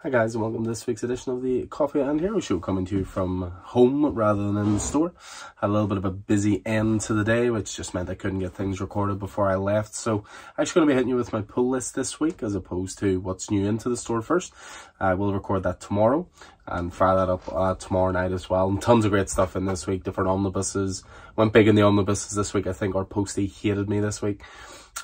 Hi guys, and welcome to this week's edition of the Coffee and Hero Show, coming to you from home rather than in the store. Had a little bit of a busy end to the day, which just meant I couldn't get things recorded before I left. So I'm actually going to be hitting you with my pull list this week as opposed to what's new into the store first. I will record that tomorrow and fire that up tomorrow night as well. And tons of great stuff in this week, different omnibuses. Went big in the omnibuses this week. I think our postie hated me this week.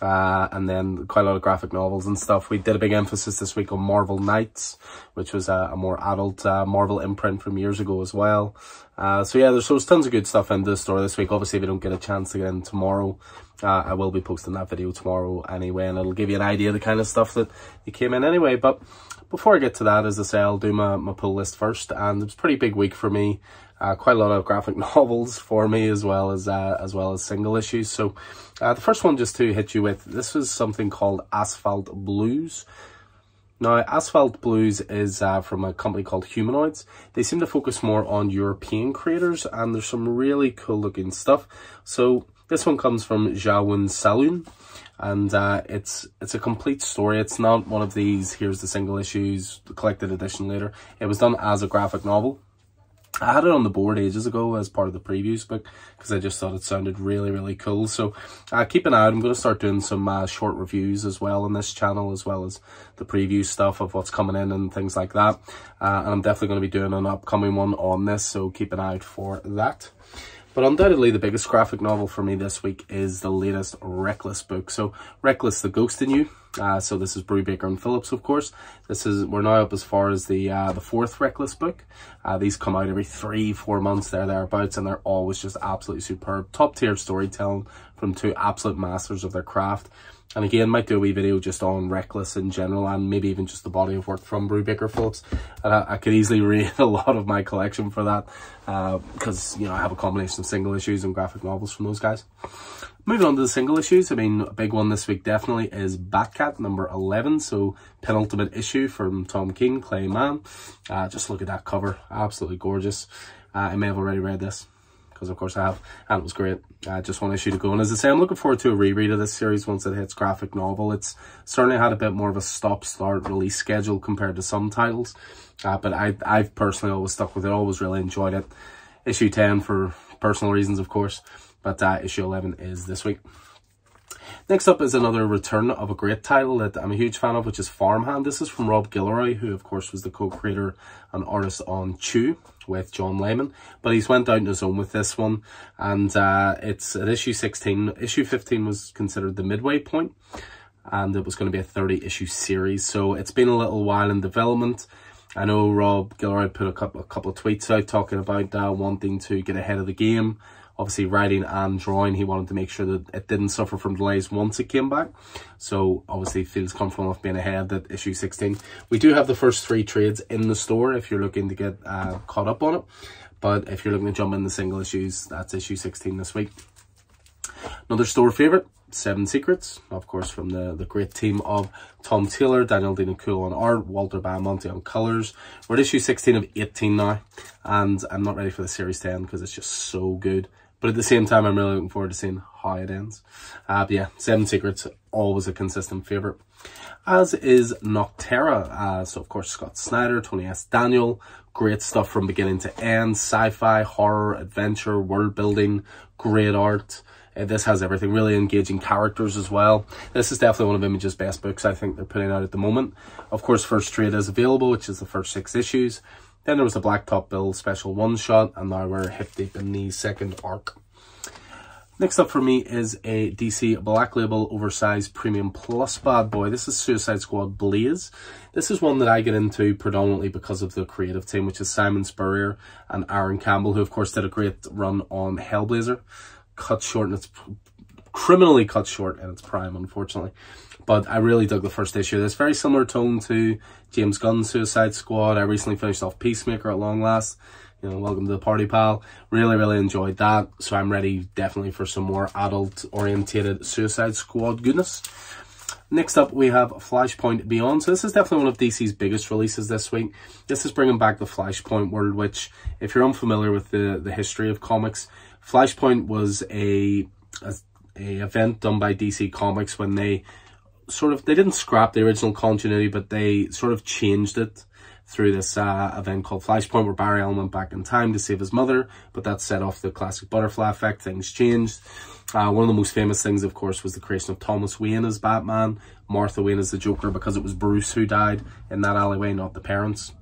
And then quite a lot of graphic novels and stuff. We did a big emphasis this week on Marvel Knights, which was a more adult Marvel imprint from years ago as well. So yeah, there's tons of good stuff in the store this week. Obviously, if you don't get a chance to get in tomorrow, I will be posting that video tomorrow anyway, and it'll give you an idea of the kind of stuff that came in anyway. But before I get to that, as I say, I'll do my pull list first, and it was a pretty big week for me. Quite a lot of graphic novels for me, as well as single issues. So the first one, just to hit you with, this was something called Asphalt Blues. Now, Asphalt Blues is from a company called Humanoids. They seem to focus more on European creators, and there's some really cool looking stuff. So this one comes from Jawun Saloon, and it's a complete story. It's not one of these, here's the single issues, the collected edition later. It was done as a graphic novel. I had it on the board ages ago as part of the previews book because I just thought it sounded really, really cool. So keep an eye out. I'm going to start doing some short reviews as well on this channel, as well as the preview stuff of what's coming in and things like that. And I'm definitely going to be doing an upcoming one on this, so keep an eye out for that. But undoubtedly, the biggest graphic novel for me this week is the latest Reckless book. So Reckless, The Ghost in You. So this is Brubaker and Phillips, of course. We're now up as far as the fourth Reckless book. These come out every 3-4 months, thereabouts, and they're always just absolutely superb. Top tier storytelling from two absolute masters of their craft. And again, might do a wee video just on Reckless in general, and maybe even just the body of work from Brubaker Phillips. And I could easily read a lot of my collection for that, because, you know, I have a combination of single issues and graphic novels from those guys. Moving on to the single issues, I mean, a big one this week definitely is BatCat number 11, so penultimate issue from Tom King, Clay Mann. Just look at that cover, absolutely gorgeous. I may have already read this, because of course I have, and it was great. Just one issue to go. And as I say, I'm looking forward to a reread of this series once it hits graphic novel. It's certainly had a bit more of a stop-start release schedule compared to some titles. But I've personally always stuck with it, always really enjoyed it. Issue 10 for personal reasons, of course, but issue 11 is this week. Next up is another return of a great title that I'm a huge fan of, which is Farmhand. This is from Rob Guillory, who of course was the co-creator and artist on Chew with John Layman, but he's went out on his own with this one, and it's at issue 16. Issue 15 was considered the midway point, and it was going to be a 30 issue series, so it's been a little while in development. I know Rob Guillory put a couple of tweets out talking about wanting to get ahead of the game. Obviously, writing and drawing, he wanted to make sure that it didn't suffer from delays once it came back. So, obviously, feels comfortable enough being ahead at issue 16. We do have the first 3 trades in the store if you're looking to get caught up on it. But if you're looking to jump in the single issues, that's issue 16 this week. Another store favourite, 7 Secrets, of course, from the great team of Tom Taylor, Daniel Dinacool on art, Walter Baiamonte on colours. We're at issue 16 of 18 now, and I'm not ready for the series 10 because it's just so good. But at the same time, I'm really looking forward to seeing how it ends. But yeah, 7 Secrets, always a consistent favourite. As is Nocterra. So, of course, Scott Snyder, Tony S. Daniel. Great stuff from beginning to end. Sci-fi, horror, adventure, world building, great art. This has everything, really engaging characters as well. This is definitely one of Image's best books I think they're putting out at the moment. Of course, first trade is available, which is the first 6 issues. Then there was a Blacktop Bill special one-shot, and now we're hip deep in the second arc. Next up for me is a DC Black Label oversized premium plus bad boy. This is Suicide Squad Blaze. This is one that I get into predominantly because of the creative team, which is Simon Spurrier and Aaron Campbell, who of course did a great run on Hellblazer. Cut short, and it's criminally cut short in its prime, unfortunately. But I really dug the first issue. There's very similar tone to James Gunn's Suicide Squad. I recently finished off Peacemaker at long last. You know, welcome to the party, pal. Really, really enjoyed that. So I'm ready definitely for some more adult-orientated Suicide Squad goodness. Next up, we have Flashpoint Beyond. So this is definitely one of DC's biggest releases this week. This is bringing back the Flashpoint world, which, if you're unfamiliar with the history of comics, Flashpoint was a event done by DC Comics when they didn't scrap the original continuity, but they sort of changed it through this event called Flashpoint, where Barry Allen went back in time to save his mother, but that set off the classic butterfly effect. Things changed. One of the most famous things, of course, was the creation of Thomas Wayne as Batman, Martha Wayne as the Joker, because it was Bruce who died in that alleyway, not the parents.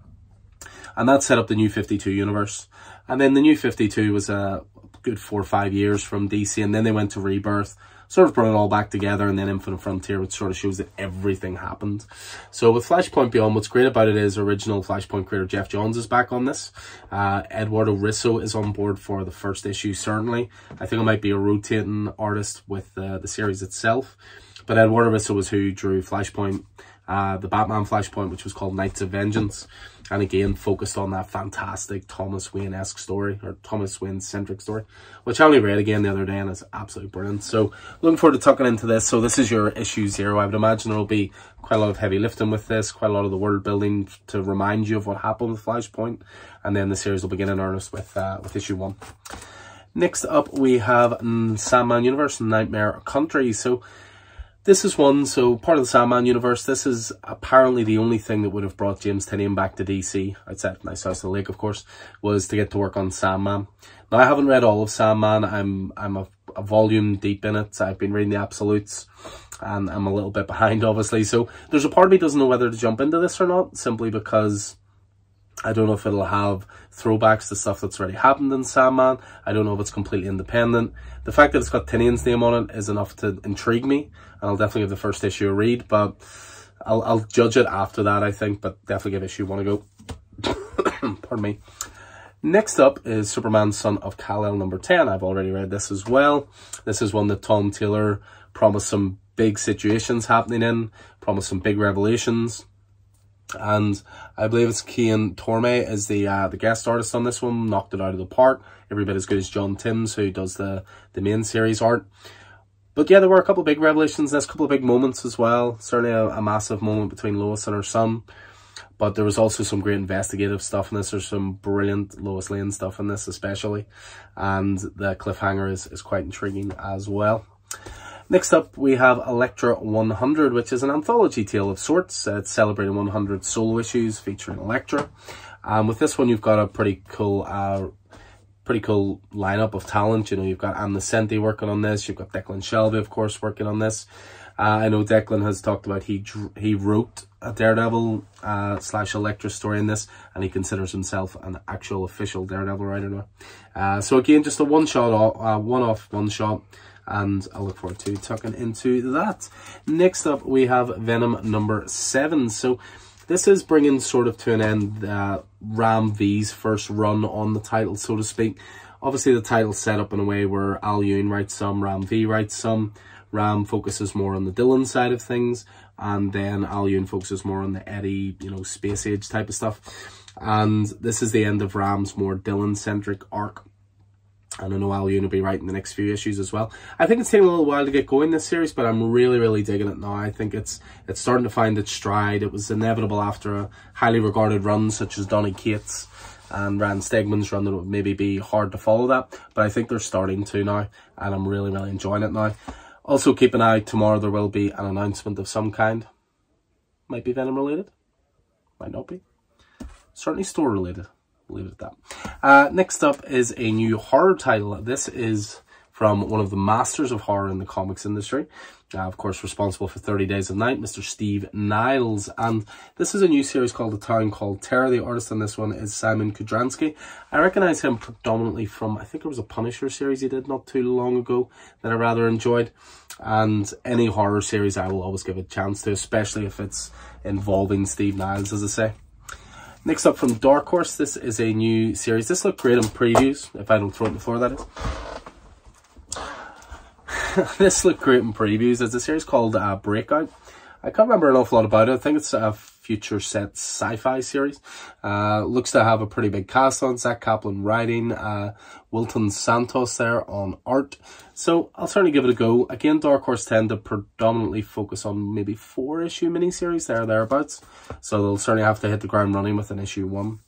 And that set up the New 52 universe. And then the New 52 was a good 4 or 5 years from DC, and then they went to Rebirth, sort of brought it all back together, and then Infinite Frontier, which sort of shows that everything happened. So with Flashpoint Beyond, what's great about it is original Flashpoint creator Jeff Johns is back on this. Eduardo Risso is on board for the first issue, certainly. I think it might be a rotating artist with the series itself. But Eduardo Risso was who drew Flashpoint, the Batman Flashpoint, which was called Knights of Vengeance. And again, focused on that fantastic Thomas Wayne-esque story, or Thomas Wayne-centric story, which I only read again the other day, and it's absolutely brilliant. So, looking forward to tucking into this. So, this is your issue 0. I would imagine there will be quite a lot of heavy lifting with this, quite a lot of the world building to remind you of what happened with Flashpoint. And then the series will begin in earnest with issue 1. Next up, we have Sandman Universe, Nightmare Country. So, this is one, so part of the Sandman universe. This is apparently the only thing that would have brought James Tynion back to DC, outside Nice House of the Lake, of course, was to get to work on Sandman. Now, I haven't read all of Sandman. I'm a volume deep in it. I've been reading the Absolutes, and I'm a little bit behind, obviously. So there's a part of me doesn't know whether to jump into this or not, simply because I don't know if it'll have throwbacks to stuff that's already happened in Sandman. I don't know if it's completely independent. The fact that it's got Tynion's name on it is enough to intrigue me. And I'll definitely give the first issue a read, but I'll judge it after that, I think. But definitely give issue 1 a go. Pardon me. Next up is Superman, Son of Kal-El, number 10. I've already read this as well. This is one that Tom Taylor promised some big situations happening in, promised some big revelations. And I believe it's Cian Tormey is the guest artist on this one. Knocked it out of the park. Every bit as good as John Timms, who does the main series art. But yeah, there were a couple of big revelations. There's a couple of big moments as well. Certainly a massive moment between Lois and her son. But there was also some great investigative stuff in this. There's some brilliant Lois Lane stuff in this especially. And the cliffhanger is quite intriguing as well. Next up, we have Elektra 100, which is an anthology tale of sorts. It's celebrating 100 solo issues featuring Elektra. With this one, you've got a pretty cool lineup of talent. You know, you've got Ann Nocenti working on this. You've got Declan Shelby, of course, working on this. I know Declan has talked about he wrote a Daredevil / Elektra story in this, and he considers himself an actual official Daredevil writer now. So again, just a one-off, one-shot. And I look forward to tucking into that. Next up, we have Venom number 7. So this is bringing sort of to an end Ram V's first run on the title, so to speak. Obviously, the title's set up in a way where Al Ewing writes some, Ram V writes some. Ram focuses more on the Dylan side of things, and then Al Ewing focuses more on the Eddie, you know, space age type of stuff. And this is the end of Ram's more Dylan-centric arc. And I know Al Ewing will be writing the next few issues as well. I think it's taking a little while to get going, this series, but I'm really, really digging it now. I think it's starting to find its stride. It was inevitable after a highly regarded run such as Donny Cates and Rand Stegman's run that it would maybe be hard to follow that. But I think they're starting to now, and I'm really, really enjoying it now. Also, keep an eye. Tomorrow there will be an announcement of some kind. Might be Venom related. Might not be. Certainly store related. Leave it at that. Next up is a new horror title. This is from one of the masters of horror in the comics industry. Of course, responsible for 30 Days of Night, Mr. Steve Niles. And this is a new series called A Town Called Terror. The artist on this one is Simon Kudransky. I recognize him predominantly from, I think it was a Punisher series he did not too long ago that I rather enjoyed. And any horror series I will always give a chance to, especially if it's involving Steve Niles, as I say. Next up from Dark Horse, this is a new series. This looked great in previews, if I don't throw it on the floor, that is. This looked great in previews. It's a series called Breakout. I can't remember an awful lot about it. I think it's a future set sci-fi series. Looks to have a pretty big cast on. Zach Kaplan writing, Wilton Santos there on art. So I'll certainly give it a go. Again, Dark Horse tend to predominantly focus on maybe 4-issue miniseries thereabouts. So they'll certainly have to hit the ground running with an issue 1.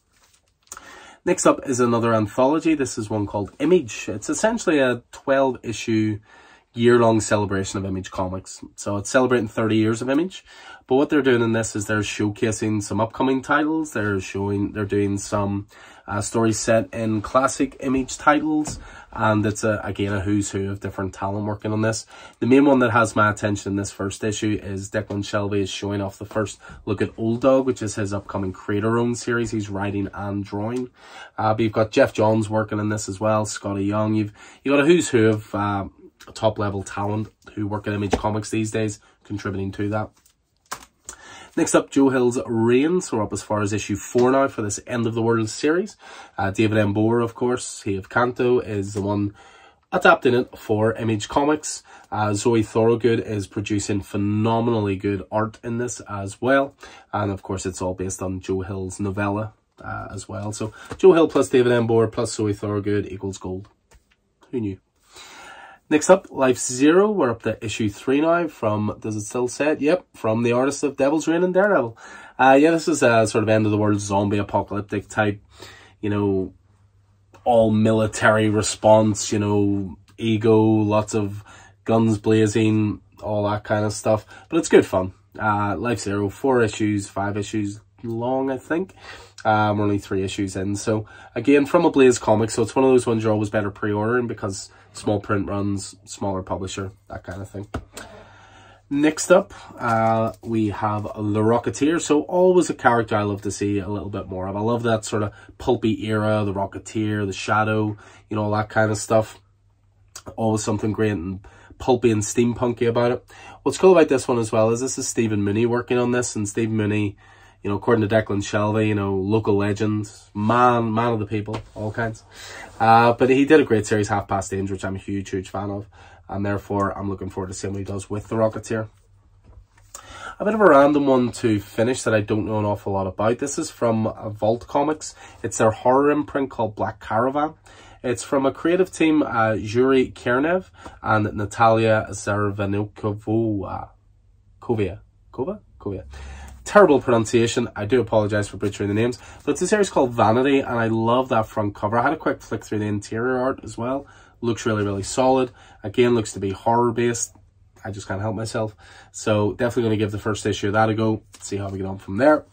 Next up is another anthology. This is one called Image. It's essentially a 12-issue year-long celebration of Image Comics. So it's celebrating 30 years of Image. But what they're doing in this is they're showcasing some upcoming titles. They're doing some stories set in classic Image titles. And it's, again, a who's who of different talent working on this. The main one that has my attention in this first issue is Declan Shalvey is showing off the first look at Old Dog, which is his upcoming creator-owned series. He's writing and drawing. But you've got Jeff Johns working in this as well, Scotty Young. You've got a who's who of top-level talent who work at Image Comics these days, contributing to that. Next up, Joe Hill's Reign. So we're up as far as issue 4 now for this End of the World series. David Embora, of course, he of Kanto, is the one adapting it for Image Comics. Zoe Thorogood is producing phenomenally good art in this as well. And of course, it's all based on Joe Hill's novella as well. So Joe Hill plus David Embora plus Zoe Thorogood equals gold. Who knew? Next up, Life Zero. We're up to issue 3 now from, does it still say it? Yep, from the artist of Devil's Reign and Daredevil. Yeah, this is a sort of end of the world zombie apocalyptic type, you know, all military response, you know, ego, lots of guns blazing, all that kind of stuff. But it's good fun. Life Zero, 4 issues, 5 issues long, I think. We're only 3 issues in. So again, from a Blaze comic, so it's one of those ones you're always better pre-ordering because small print runs, smaller publisher, that kind of thing. Next up, we have The Rocketeer. So always a character I love to see a little bit more of. I love that sort of pulpy era, The Rocketeer, The Shadow, you know, all that kind of stuff. Always something great and pulpy and steampunky about it. What's cool about this one as well is this is Stephen Mooney working on this, and Stephen Mooney, you know, according to Declan Shalvey, you know, local legend, man of the people, all kinds. But he did a great series, Half Past Danger, which I'm a huge fan of. And therefore, I'm looking forward to seeing what he does with The Rocketeer. A bit of a random one to finish that I don't know an awful lot about. This is from Vault Comics. It's their horror imprint called Black Caravan. It's from a creative team, Yuri Kernev and Natalia Zaravanukova. Kovia. Terrible pronunciation. I do apologize for butchering the names. But it's a series called Vanity, and I love that front cover. I had a quick flick through the interior art as well. Looks really solid. Again, looks to be horror-based. I just can't help myself. So definitely going to give the first issue of that a go. See how we get on from there.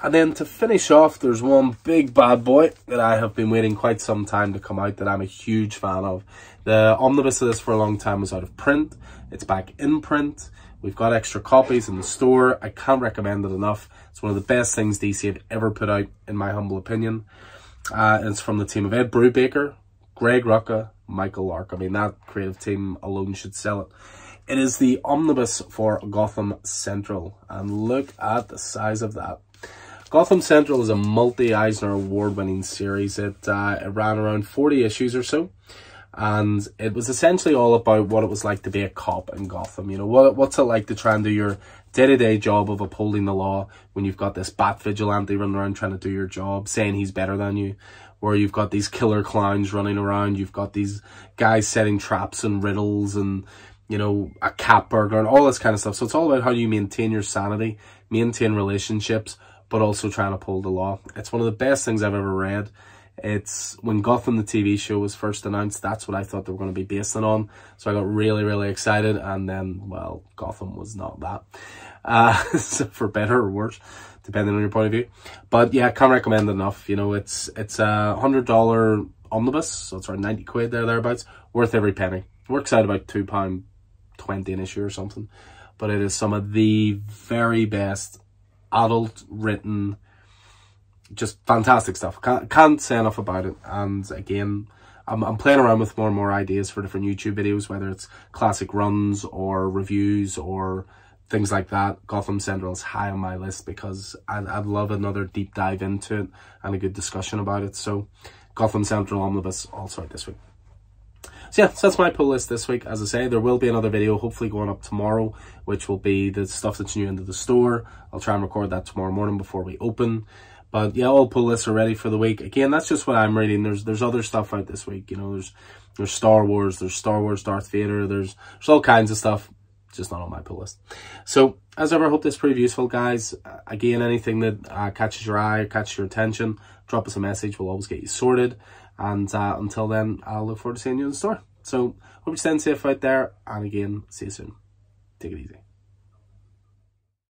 And then to finish off, there's one big bad boy that I have been waiting quite some time to come out that I'm a huge fan of. The omnibus of this for a long time was out of print. It's back in print. We've got extra copies in the store. I can't recommend it enough. It's one of the best things DC have ever put out, in my humble opinion. It's from the team of Ed Brubaker, Greg Rucka, Michael Lark. I mean, that creative team alone should sell it. It is the omnibus for Gotham Central. And look at the size of that. Gotham Central is a multi-Eisner Award-winning series. It ran around 40 issues or so. And it was essentially all about what it was like to be a cop in Gotham. You know, what's it like to try and do your day-to-day job of upholding the law when you've got this bat vigilante running around trying to do your job, saying he's better than you, where you've got these killer clowns running around, you've got these guys setting traps and riddles and, you know, a cat burglar and all this kind of stuff. So it's all about how you maintain your sanity, maintain relationships, but also try and uphold the law. It's one of the best things I've ever read. It's when Gotham, the TV show, was first announced, that's what I thought they were going to be based it on. So I got really excited. And then, well, Gotham was not that. So for better or worse, depending on your point of view. But yeah, can't recommend it enough. You know, it's a $100 omnibus. So it's around 90 quid thereabouts. Worth every penny. Works out about £2.20 an issue or something. But it is some of the very best adult written, just fantastic stuff. Can't say enough about it. And again, I'm playing around with more and more ideas for different YouTube videos, whether it's classic runs or reviews or things like that. Gotham Central is high on my list because I'd love another deep dive into it and a good discussion about it. So Gotham Central Omnibus also out this week. So yeah, so that's my pull list this week. As I say, there will be another video hopefully going up tomorrow, which will be the stuff that's new into the store. I'll try and record that tomorrow morning before we open. But yeah, all pull lists are ready for the week. Again, that's just what I'm reading. There's other stuff out this week. You know, there's Star Wars, there's Star Wars Darth Vader, there's all kinds of stuff. Just not on my pull list. So as ever, I hope this proved useful, guys. Again, anything that catches your eye, catches your attention, drop us a message. We'll always get you sorted. And until then, I'll look forward to seeing you in the store. So hope you're staying safe out there, and again, see you soon. Take it easy.